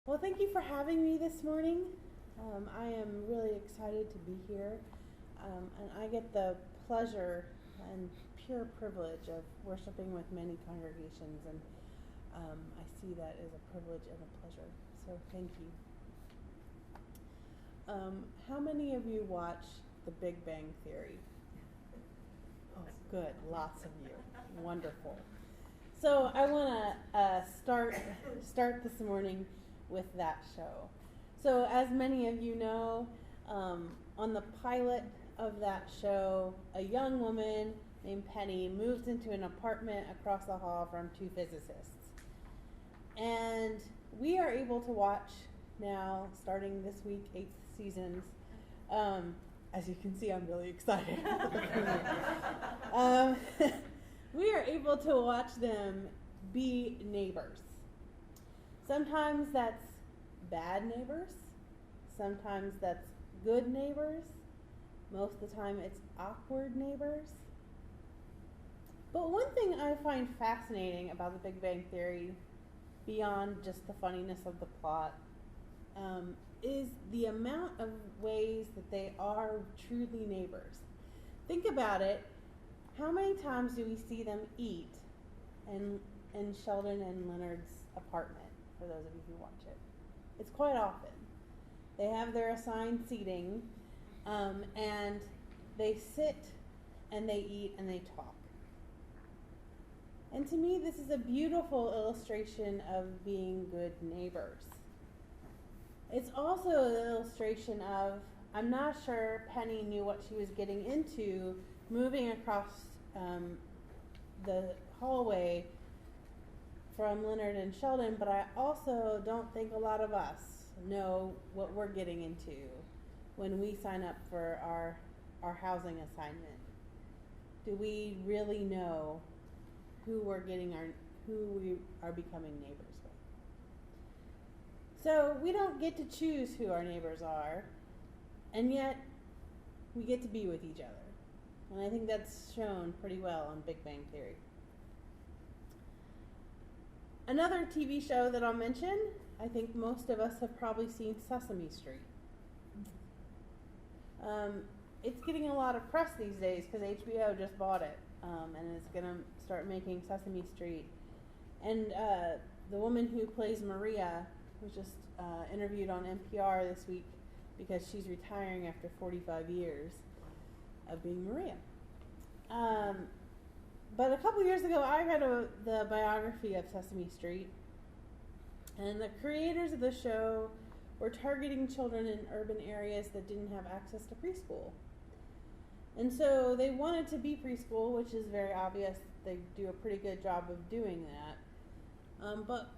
Well, thank you for having me this morning. I am really excited to be here, and I get the pleasure and pure privilege of worshiping with many congregations, and I see that as a privilege and a pleasure. So thank you. How many of you watch The Big Bang Theory? Oh, good, lots of you. Wonderful. So I want to start this morning with that show. So as many of you know, on the pilot of that show, a young woman named Penny moves into an apartment across the hall from two physicists. And we are able to watch now, starting this week, 8 seasons. As you can see, I'm really excited. We are able to watch them be neighbors. Sometimes that's bad neighbors. Sometimes that's good neighbors. Most of the time it's awkward neighbors. But one thing I find fascinating about the Big Bang Theory, beyond just the funniness of the plot, is the amount of ways that they are truly neighbors. Think about it. How many times do we see them eat in Sheldon and Leonard's apartment, for those of you who watch it? It's quite often. They have their assigned seating, and they sit and they eat and they talk. And to me, this is a beautiful illustration of being good neighbors. It's also an illustration of, I'm not sure Penny knew what she was getting into moving across the hallway from Leonard and Sheldon, but I also don't think a lot of us know what we're getting into when we sign up for our housing assignment. Do we really know who we are becoming neighbors with? So we don't get to choose who our neighbors are, and yet we get to be with each other. And I think that's shown pretty well on Big Bang Theory. Another TV show that I'll mention, I think most of us have probably seen Sesame Street. It's getting a lot of press these days because HBO just bought it, and is going to start making Sesame Street. And the woman who plays Maria was just interviewed on NPR this week because she's retiring after 45 years of being Maria. But a couple years ago, I read the biography of Sesame Street, and the creators of the show were targeting children in urban areas that didn't have access to preschool. And so they wanted to be preschool, which is very obvious. They do a pretty good job of doing that. But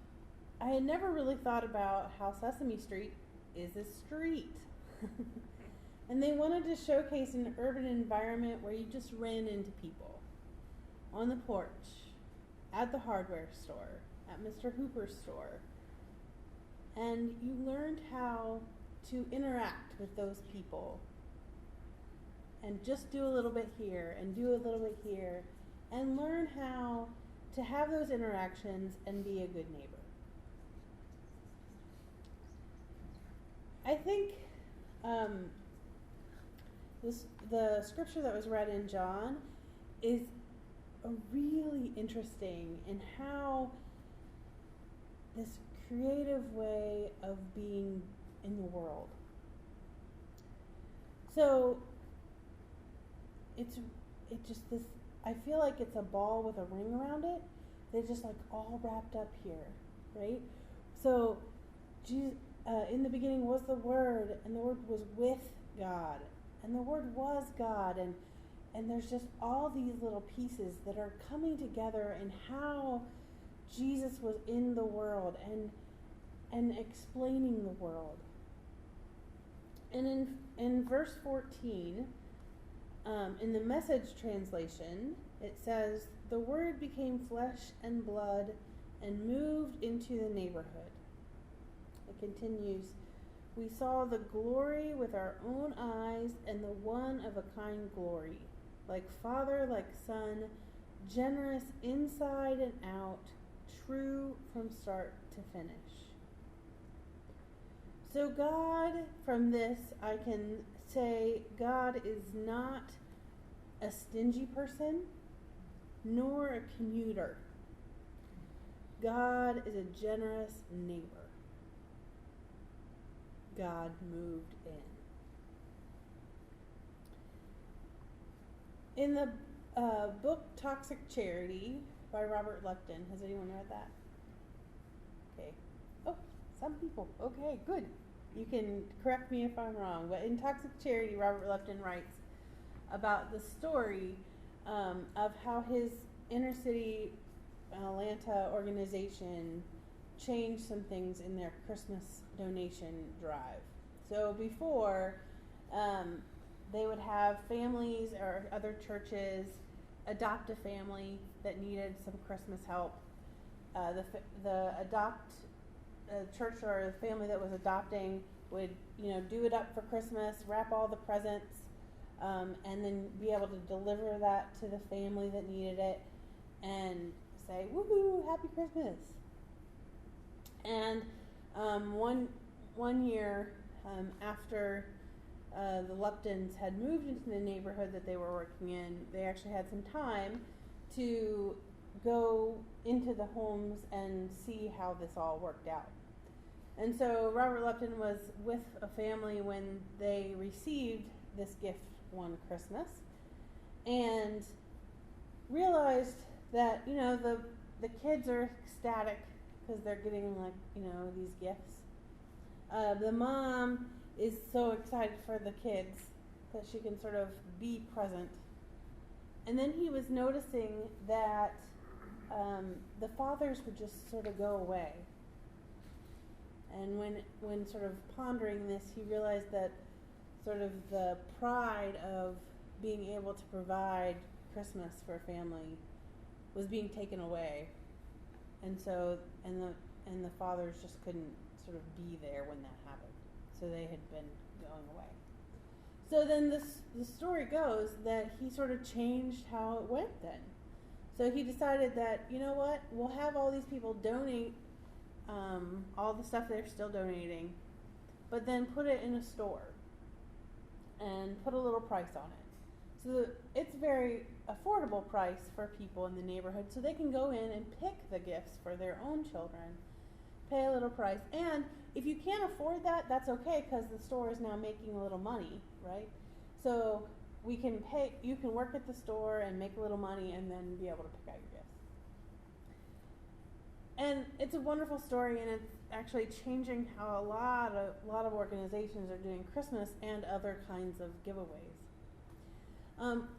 I had never really thought about how Sesame Street is a street. And they wanted to showcase an urban environment where you just ran into people. On the porch, at the hardware store, at Mr. Hooper's store. And you learned how to interact with those people. And just do a little bit here and do a little bit here. And learn how to have those interactions and be a good neighbor. I think the scripture that was read in John is really interesting in how this creative way of being in the world. So I feel like it's a ball with a ring around it. They're just like all wrapped up here, right? So Jesus, in the beginning was the Word, and the Word was with God, and the Word was God, and there's just all these little pieces that are coming together in how Jesus was in the world and explaining the world. And in verse 14, in the Message translation, it says, "The Word became flesh and blood and moved into the neighborhood." It continues, "We saw the glory with our own eyes, and the one of a kind glory, like Father, like Son, generous inside and out, true from start to finish." So God, from this, I can say God is not a stingy person, nor a commuter. God is a generous neighbor. God moved in. In the book Toxic Charity by Robert Lupton, has anyone read that? Okay. Oh, some people. Okay, good. You can correct me if I'm wrong, but in Toxic Charity, Robert Lupton writes about the story of how his inner city Atlanta organization changed some things in their Christmas donation drive. So before, they would have families or other churches adopt a family that needed some Christmas help. The church or the family that was adopting would, do it up for Christmas, wrap all the presents, and then be able to deliver that to the family that needed it, and say, "Woohoo! Happy Christmas!" And one year, after the Luptons had moved into the neighborhood that they were working in, they actually had some time to go into the homes and see how this all worked out. And so Robert Lupton was with a family when they received this gift one Christmas and realized that, the kids are ecstatic because they're getting these gifts. The mom is so excited for the kids that she can sort of be present. And then he was noticing that the fathers would just sort of go away. And when sort of pondering this, he realized that sort of the pride of being able to provide Christmas for a family was being taken away. And so, and the fathers just couldn't sort of be there when that happened. So they had been going away. So then the story goes that he sort of changed how it went then. So he decided that, we'll have all these people donate all the stuff they're still donating, but then put it in a store and put a little price on it. So it's very affordable price for people in the neighborhood, so they can go in and pick the gifts for their own children, pay a little price. And if you can't afford that, that's okay, because the store is now making a little money, right? So you can work at the store and make a little money and then be able to pick out your gifts. And it's a wonderful story, and it's actually changing how a lot of organizations are doing Christmas and other kinds of giveaways.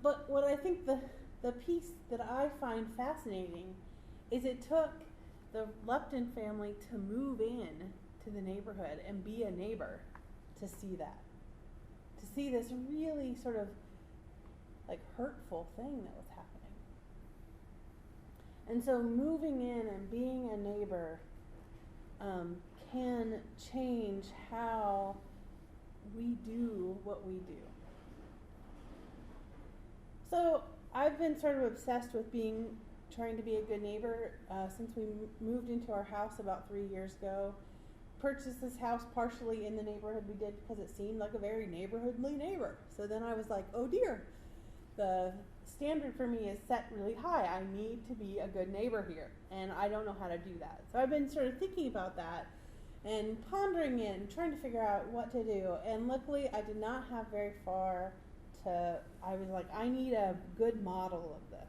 But what I think the piece that I find fascinating is it took the Lupton family to move in to the neighborhood and be a neighbor to see that. To see this really sort of like hurtful thing that was happening. And so moving in and being a neighbor can change how we do what we do. So I've been sort of obsessed with trying to be a good neighbor since we moved into our house about 3 years ago. Purchased this house partially in the neighborhood we did because it seemed like a very neighborhoodly neighbor. So then I was like, oh dear, the standard for me is set really high. I need to be a good neighbor here, and I don't know how to do that. So I've been sort of thinking about that and pondering it and trying to figure out what to do. And luckily I did not have very far I was like, I need a good model of this.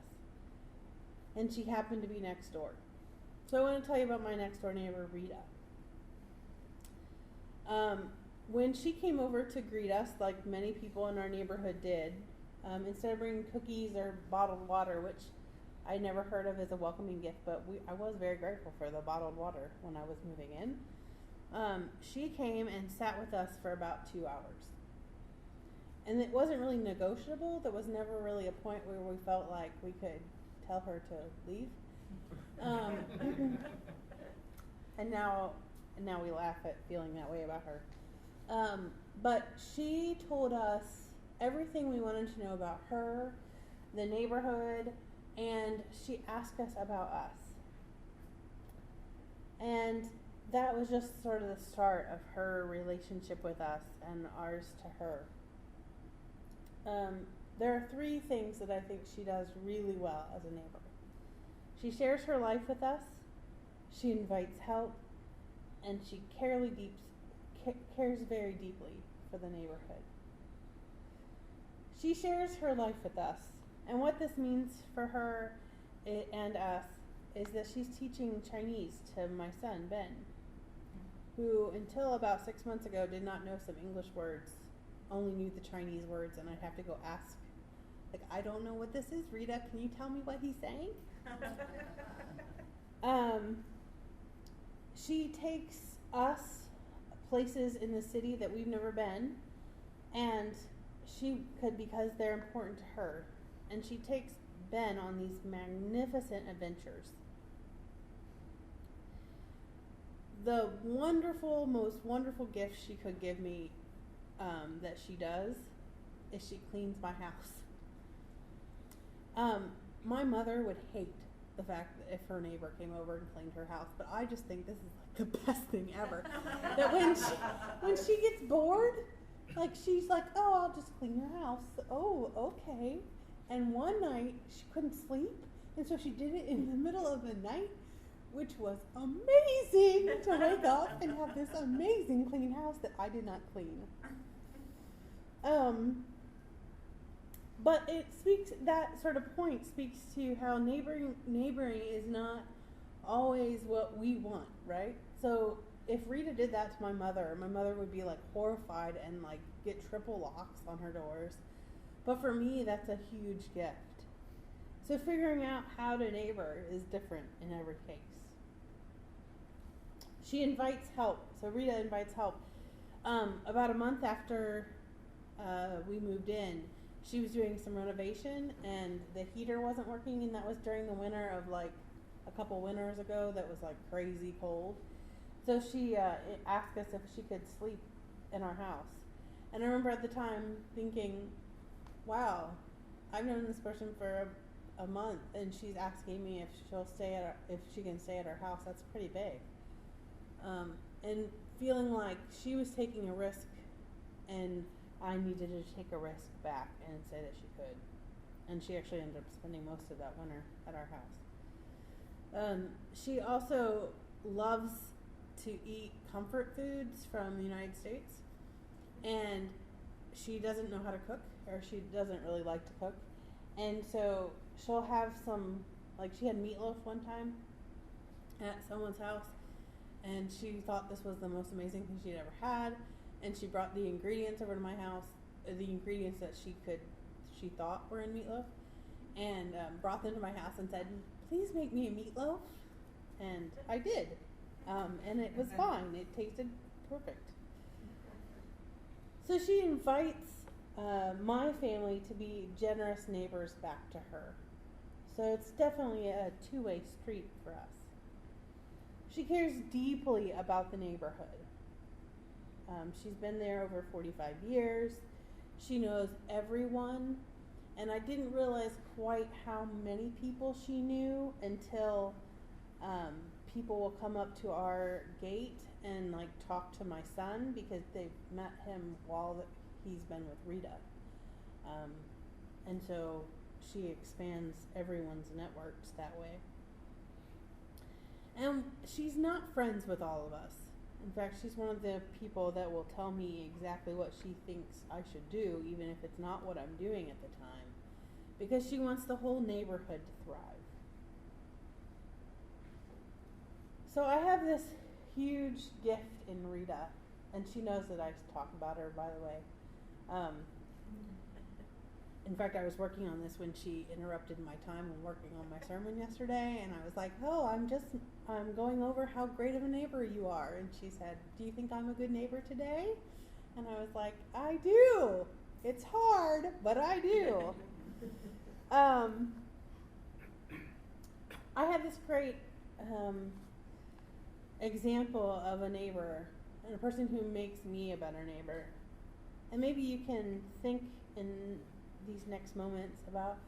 And she happened to be next door. So I want to tell you about my next door neighbor, Rita. When she came over to greet us, like many people in our neighborhood did, instead of bringing cookies or bottled water, which I never heard of as a welcoming gift, but I was very grateful for the bottled water when I was moving in, she came and sat with us for about 2 hours. And it wasn't really negotiable. There was never really a point where we felt like we could tell her to leave. And now we laugh at feeling that way about her. But she told us everything we wanted to know about her, the neighborhood, and she asked us about us. And that was just sort of the start of her relationship with us and ours to her. There are 3 things that I think she does really well as a neighbor. She shares her life with us, she invites help, and she cares very deeply for the neighborhood. She shares her life with us, and what this means for her and us is that she's teaching Chinese to my son, Ben, who until about 6 months ago did not know some English words, only knew the Chinese words, and I'd have to go ask, like, I don't know what this is, Rita, can you tell me what he's saying? She takes us places in the city that we've never been, and she could, because they're important to her, and she takes Ben on these magnificent adventures. The most wonderful gift she could give me that she does is she cleans my house. My mother would hate the fact that if her neighbor came over and cleaned her house, but I just think this is like the best thing ever. That when she gets bored, like she's like, oh, I'll just clean your house. Oh, okay. And one night she couldn't sleep, and so she did it in the middle of the night, which was amazing to wake up and have this amazing clean house that I did not clean. But that sort of point speaks to how neighboring is not always what we want, right? So if Rita did that to my mother would be like horrified and like get triple locks on her doors. But for me, that's a huge gift. So figuring out how to neighbor is different in every case. She invites help. So Rita invites help. About a month after we moved in, she was doing some renovation and the heater wasn't working, and that was during the winter of like a couple winters ago that was like crazy cold. So she asked us if she could sleep in our house. And I remember at the time thinking, wow, I've known this person for a month and she's asking me if she can stay at our house. That's pretty big. And feeling like she was taking a risk and I needed to take a risk back and say that she could. And she actually ended up spending most of that winter at our house. She also loves to eat comfort foods from the United States. And she doesn't know how to cook, or she doesn't really like to cook. And so she'll have she had meatloaf one time at someone's house, and she thought this was the most amazing thing she'd ever had. And she brought the ingredients over to my house, the ingredients that she thought were in meatloaf, and brought them to my house and said, please make me a meatloaf. And I did. And it was fine. It tasted perfect. So she invites my family to be generous neighbors back to her. So it's definitely a two-way street for us. She cares deeply about the neighborhood. She's been there over 45 years. She knows everyone. And I didn't realize quite how many people she knew until people will come up to our gate and like talk to my son because they've met him while he's been with Rita. And so she expands everyone's networks that way. And she's not friends with all of us. In fact, she's one of the people that will tell me exactly what she thinks I should do, even if it's not what I'm doing at the time, because she wants the whole neighborhood to thrive. So I have this huge gift in Rita, and she knows that I talk about her, by the way. In fact, I was working on this when she interrupted my time when working on my sermon yesterday, and I was like, oh, I'm going over how great of a neighbor you are. And she said, do you think I'm a good neighbor today? And I was like, I do. It's hard, but I do. I have this great example of a neighbor and a person who makes me a better neighbor. And maybe you can think in these next moments about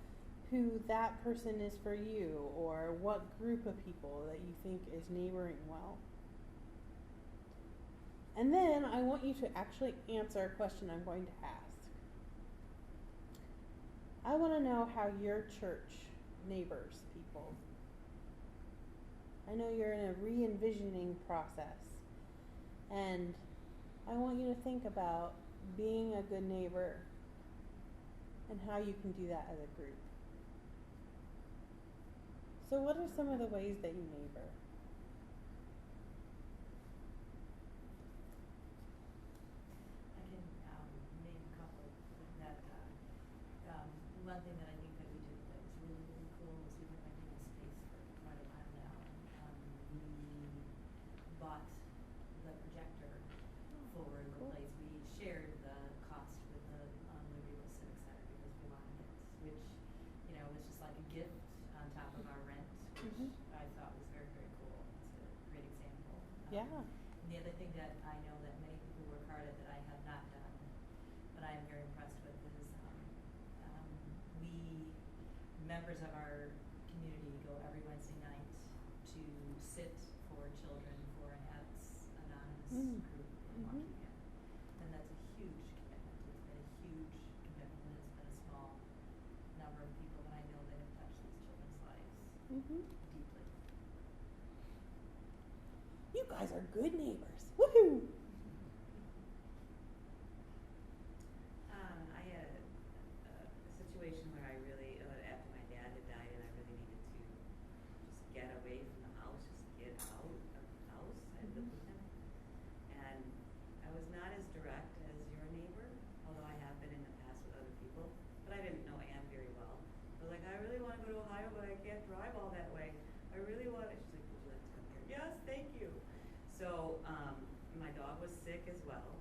who that person is for you, or what group of people that you think is neighboring well. And then I want you to actually answer a question I'm going to ask. I want to know how your church neighbors people. I know you're in a re-envisioning process, and I want you to think about being a good neighbor and how you can do that as a group. So what are some of the ways that you neighbor? I can name a couple that one thing that I think that we did that was really, really cool was we were renting a space for quite a while now. We bought the projector for the place. We shared the cost with the Libertyville Civic Center because we wanted it, which, you know, was just like a gift on top of our rent, which I thought was very, very cool. It's a great example. Yeah. And the other thing that I know that many people work hard at that I have not done, but I am very impressed with is we, members of our community, go every Wednesday night to sit for children for a HATS Anonymous group in Waukegan. And that's a huge commitment. It's been a huge commitment, and it's been a small number of people, but I know that have touched these children's lives deeply. You guys are good neighbors. Woohoo! I had a situation where I really, after my dad had died, and I really needed to just get away from the house, just get out of the house. I lived with him. And I was not as direct as your neighbor, although I have been in the past with other people. But I didn't know Ann very well. I was like, I really want to go to Ohio, but I can't drive all that way. I really want it. She's like, would you like to come here? Yes, thank you. So my dog was sick as well,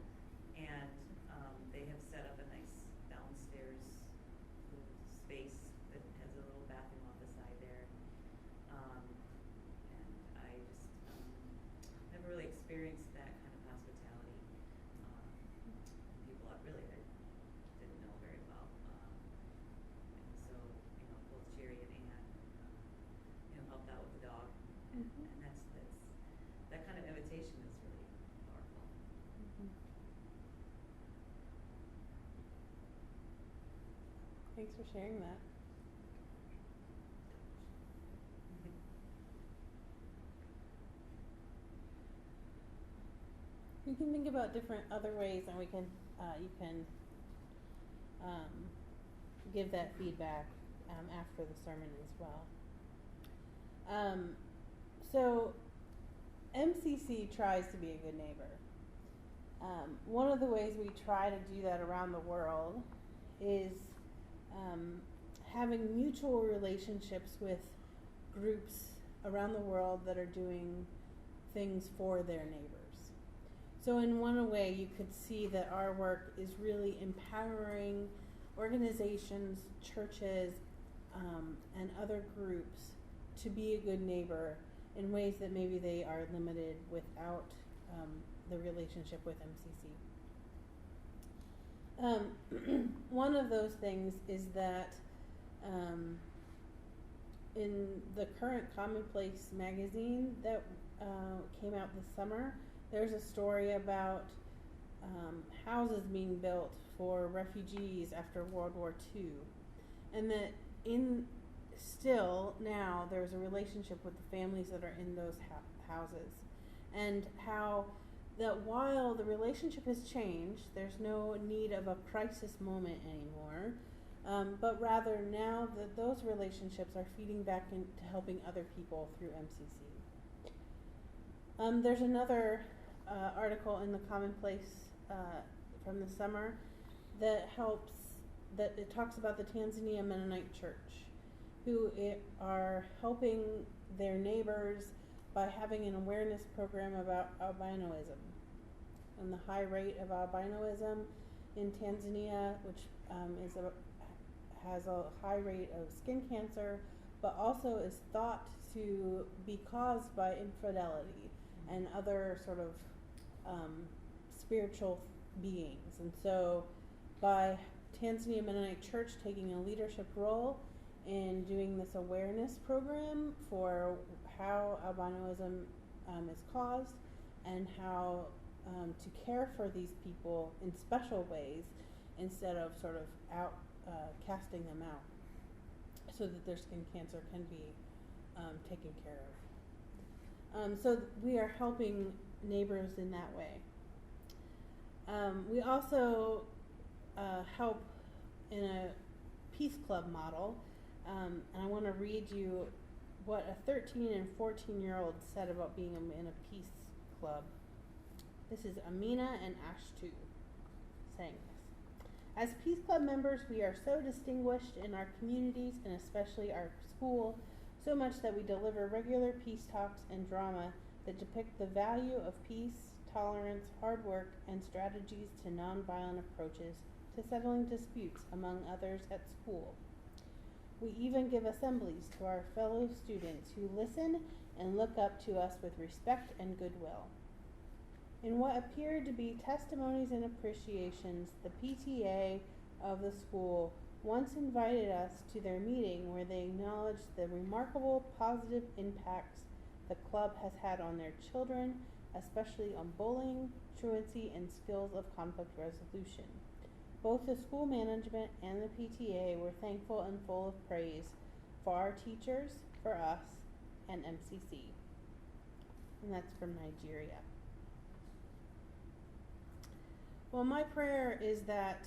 and they have set up a nice downstairs little space that has a little bathroom off the side there. And I just never really experienced that kind of hospitality. People I didn't know very well. And so, you know, both Jerry and Ann, helped out with the dog. And that kind of invitation is really powerful. Thanks for sharing that. We can think about different other ways, and we can you can give that feedback after the sermon as well. So MCC tries to be a good neighbor. One of the ways we try to do that around the world is having mutual relationships with groups around the world that are doing things for their neighbors. So in one way, you could see that our work is really empowering organizations, churches, and other groups to be a good neighbor in ways that maybe they are limited without the relationship with MCC. One of those things is that in the current Commonplace magazine that came out this summer, there's a story about houses being built for refugees after World War II, and that still now there's a relationship with the families that are in those houses, and how that while the relationship has changed, there's no need of a crisis moment anymore, but rather now that those relationships are feeding back into helping other people through MCC. There's another article in the Commonplace from the summer that it talks about the Tanzania Mennonite Church, who are helping their neighbors by having an awareness program about albinoism and the high rate of albinoism in Tanzania, which has a high rate of skin cancer, but also is thought to be caused by infidelity and other sort of spiritual beings. And so by Tanzania Mennonite Church taking a leadership role in doing this awareness program for how albinoism is caused and how to care for these people in special ways instead of sort of casting them out, so that their skin cancer can be taken care of. So we are helping neighbors in that way. We also help in a Peace Club model, and I want to read you what a 13 and 14-year-old said about being in a Peace Club. This is Amina and Ashtu saying this. As Peace Club members, we are so distinguished in our communities and especially our school, so much that we deliver regular peace talks and drama that depict the value of peace, tolerance, hard work, and strategies to nonviolent approaches to settling disputes, among others, at school. We even give assemblies to our fellow students who listen and look up to us with respect and goodwill. In what appeared to be testimonies and appreciations, the PTA of the school once invited us to their meeting where they acknowledged the remarkable positive impacts the club has had on their children, especially on bullying, truancy, and skills of conflict resolution. Both the school management and the PTA were thankful and full of praise for our teachers, for us, and MCC. And that's from Nigeria. Well, my prayer is that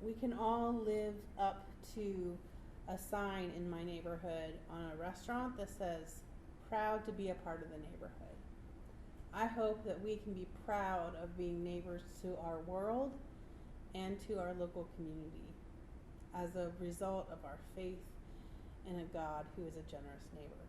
we can all live up to a sign in my neighborhood on a restaurant that says, "Proud to be a part of the neighborhood." I hope that we can be proud of being neighbors to our world and to our local community as a result of our faith in a God who is a generous neighbor.